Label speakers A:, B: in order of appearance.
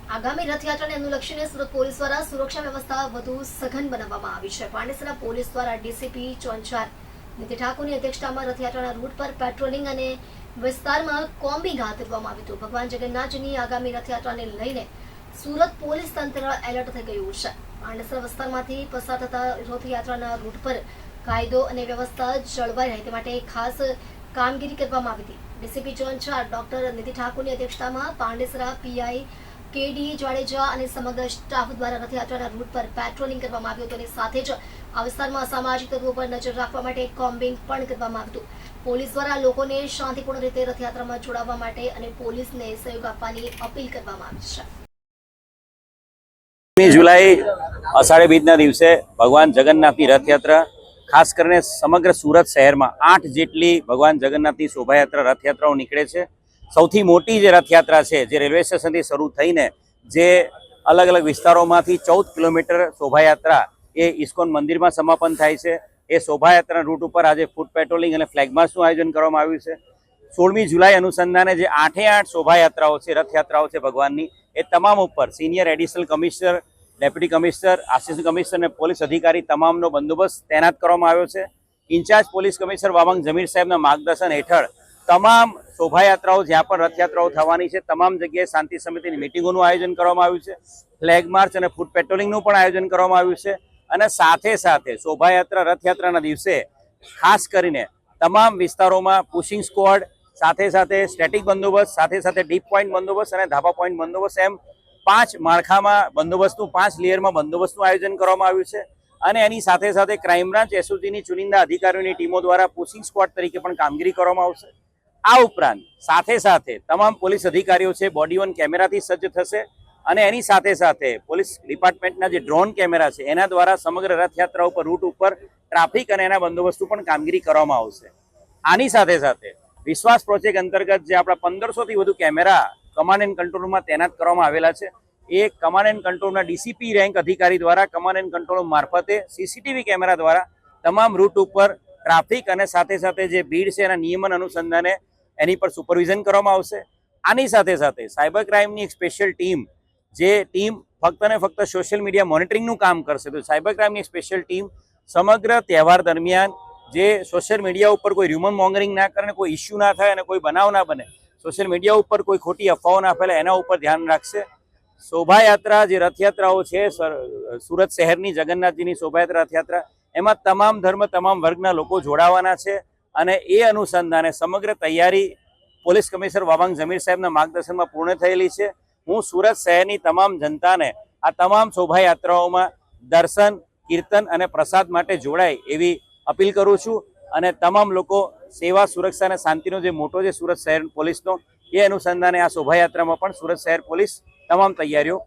A: આગામી રથયાત્રાને અનુલક્ષીને સુરત પોલીસ દ્વારા સુરક્ષા વ્યવસ્થા વધુ સઘન બનાવવામાં આવી છે। પાંડેસરા પોલીસ દ્વારા ડીસીપી ચોંચાર નીતિ ઠાકોરની અધ્યક્ષતામાં રથયાત્રાના રૂટ પર પેટ્રોલિંગ અને વિસ્તારમાં કોમ્બિંગ હાથ ધરવામાં આવ્યું હતું। ભગવાન જગન્નાથજીની આગામી રથયાત્રાને લઈને સુરત પોલીસ તંત્ર એલર્ટ થઈ ગયું છે। પાંડેસરા વિસ્તારમાંથી પસાર થતા રથયાત્રાના રૂટ પર કાયદો અને વ્યવસ્થા જળવાઈ રહે તે માટે ખાસ કામગીરી કરવામાં આવી હતી। ડીસીપી ચોંચાર ડોક્ટર નીતિ ઠાકોરની અધ્યક્ષતામાં પાંડેસરા પીઆઈ કેડી જાડેજા અને સમગ્ર સ્ટાફ દ્વારા રથયાત્રાના રૂટ પર પેટ્રોલિંગ કરવામાં આવ્યું હતું અને સાથે જ આ વિસ્તારમાં અસામાજિક તત્વો પર નજર રાખવા માટે કોમ્બિંગ પણ કરવામાં આવ્યું હતું। પોલીસ દ્વારા લોકોને શાંતિપૂર્ણ રીતે રથયાત્રામાં જોડાવા માટે અને પોલીસને સહયોગ આપવાની અપીલ કરવામાં આવી છે।
B: 1 જુલાઈ અષાઢી બીજના દિવસે ભગવાન જગન્નાથની રથયાત્રા ખાસ કરીને સમગ્ર સુરત શહેરમાં 8 જેટલી ભગવાન જગન્નાથની શોભાયાત્રા રથયાત્રાઓ નીકળે છે। સૌથી મોટી જે રથયાત્રા છે જે રેલવે સ્ટેશનથી શરૂ થઈને જે અલગ અલગ વિસ્તારોમાંથી 14 કિલોમીટર શોભાયાત્રા એ ઇસ્કોન મંદિરમાં સમાપન થાય છે। એ શોભાયાત્રા રૂટ ઉપર આજે ફૂટ પેટ્રોલિંગ અને ફ્લેગ માર્ચનું આયોજન કરવામાં આવ્યું છે। 16મી જુલાઈ અનુસંધાને જે 8 શોભાયાત્રાઓ છે રથયાત્રાઓ છે ભગવાનની એ તમામ ઉપર senior additional commissioner, deputy commissioner, assistant commissioner અને પોલીસ અધિકારી તમામનો બંદોબસ્ત તૈનાત કરવામાં આવ્યો છે। ઇન્ચાર્જ પોલીસ કમિશનર વાવંગ જમીર સાહેબના માર્ગદર્શન હેઠળ તમામ શોભાયાત્રાઓ જ્યાં પણ રથયાત્રાઓ થવાની છે તમામ જગ્યાએ શાંતિ સમિતિની મિટિંગોનું આયોજન કરવામાં આવ્યું છે। ફ્લેગ માર્ચ અને ફૂટ પેટ્રોલિંગનું પણ આયોજન કરવામાં આવ્યું છે અને સાથે સાથે શોભાયાત્રા રથયાત્રાના દિવસે ખાસ કરીને તમામ વિસ્તારોમાં પુશિંગ સ્ક્વોડ સાથે સાથે સ્ટેટિક બંદોબસ્ત સાથે સાથે ડીપ પોઈન્ટ બંદોબસ્ત અને ધાબા પોઈન્ટ બંદોબસ્ત એમ 5 માળખામાં બંદોબસ્તનું 5 લેયરમાં બંદોબસ્તનું આયોજન કરવામાં આવ્યું છે અને એની સાથે સાથે ક્રાઇમ બ્રાન્ચ એસઓજીની ચુનિંદા અધિકારીઓની ટીમો દ્વારા પુશિંગ સ્ક્વોડ તરીકે પણ કામગીરી કરવામાં આવશે। આ ઉપરાંત સાથે સાથે તમામ પોલીસ અધિકારીઓ છે બોડી ઓન કેમેરાથી સજ્જ થશે અને એની સાથે સાથે પોલીસ ડિપાર્ટમેન્ટના જે ડ્રોન કેમેરા છે એના દ્વારા સમગ્ર રથયાત્રા ઉપર રૂટ ઉપર ટ્રાફિક અને એના બંદોબસ્તનું પણ કામગીરી કરવામાં આવશે। આની સાથે સાથે વિશ્વાસ પ્રોજેક્ટ અંતર્ગત જે આપણા 1500થી વધુ કેમેરા કમાન્ડ એન્ડ કંટ્રોલમાં તૈનાત કરવામાં આવેલા છે એ કમાન્ડ એન્ડ કંટ્રોલના ડીસીપી રેન્ક અધિકારી દ્વારા કમાન્ડ એન્ડ કંટ્રોલ મારફતે સીસીટીવી કેમેરા દ્વારા તમામ રૂટ ઉપર ટ્રાફિક અને સાથે સાથે જે ભીડ છે એના નિયમન અનુસંધાને એની પર સુપરવિઝન કરવામાં આવશે। આની સાથે સાથે સાયબર ક્રાઇમની એક સ્પેશિયલ ટીમ જે ટીમ ફક્ત ને ફક્ત સોશિયલ મીડિયા મોનિટરિંગનું કામ કરશે। તો સાયબર ક્રાઇમની સ્પેશિયલ ટીમ સમગ્ર તહેવાર દરમિયાન જે સોશિયલ મીડિયા ઉપર કોઈ રૂમર મોંગરિંગ ના કરે, કોઈ ઇસ્યુ ના થાય અને કોઈ બનાવ ના બને, સોશિયલ મીડિયા ઉપર કોઈ ખોટી અફવાઓ ના ફેલાય એના ઉપર ધ્યાન રાખશે। શોભાયાત્રા જે રથયાત્રાઓ છે સુરત શહેરની જગન્નાથજીની શોભાયાત્રા રથયાત્રા એમાં તમામ ધર્મ તમામ વર્ગના લોકો જોડાવાના છે અને એ અનુસંધાને સમગ્ર તૈયારી પોલીસ કમિશનર વાવંગ જમીર સાહેબના માર્ગદર્શનમાં પૂર્ણ થયેલી છે। હું સુરત શહેરની તમામ જનતાને આ તમામ શોભાયાત્રાઓમાં દર્શન, કીર્તન અને પ્રસાદ માટે જોડાય એવી અપીલ કરું છું અને તમામ લોકો સેવા, સુરક્ષા અને શાંતિનો જે મોટો છે સુરત શહેર પોલીસનો એ અનુસંધાને આ શોભાયાત્રામાં પણ સુરત શહેર પોલીસ તમામ તૈયારીઓ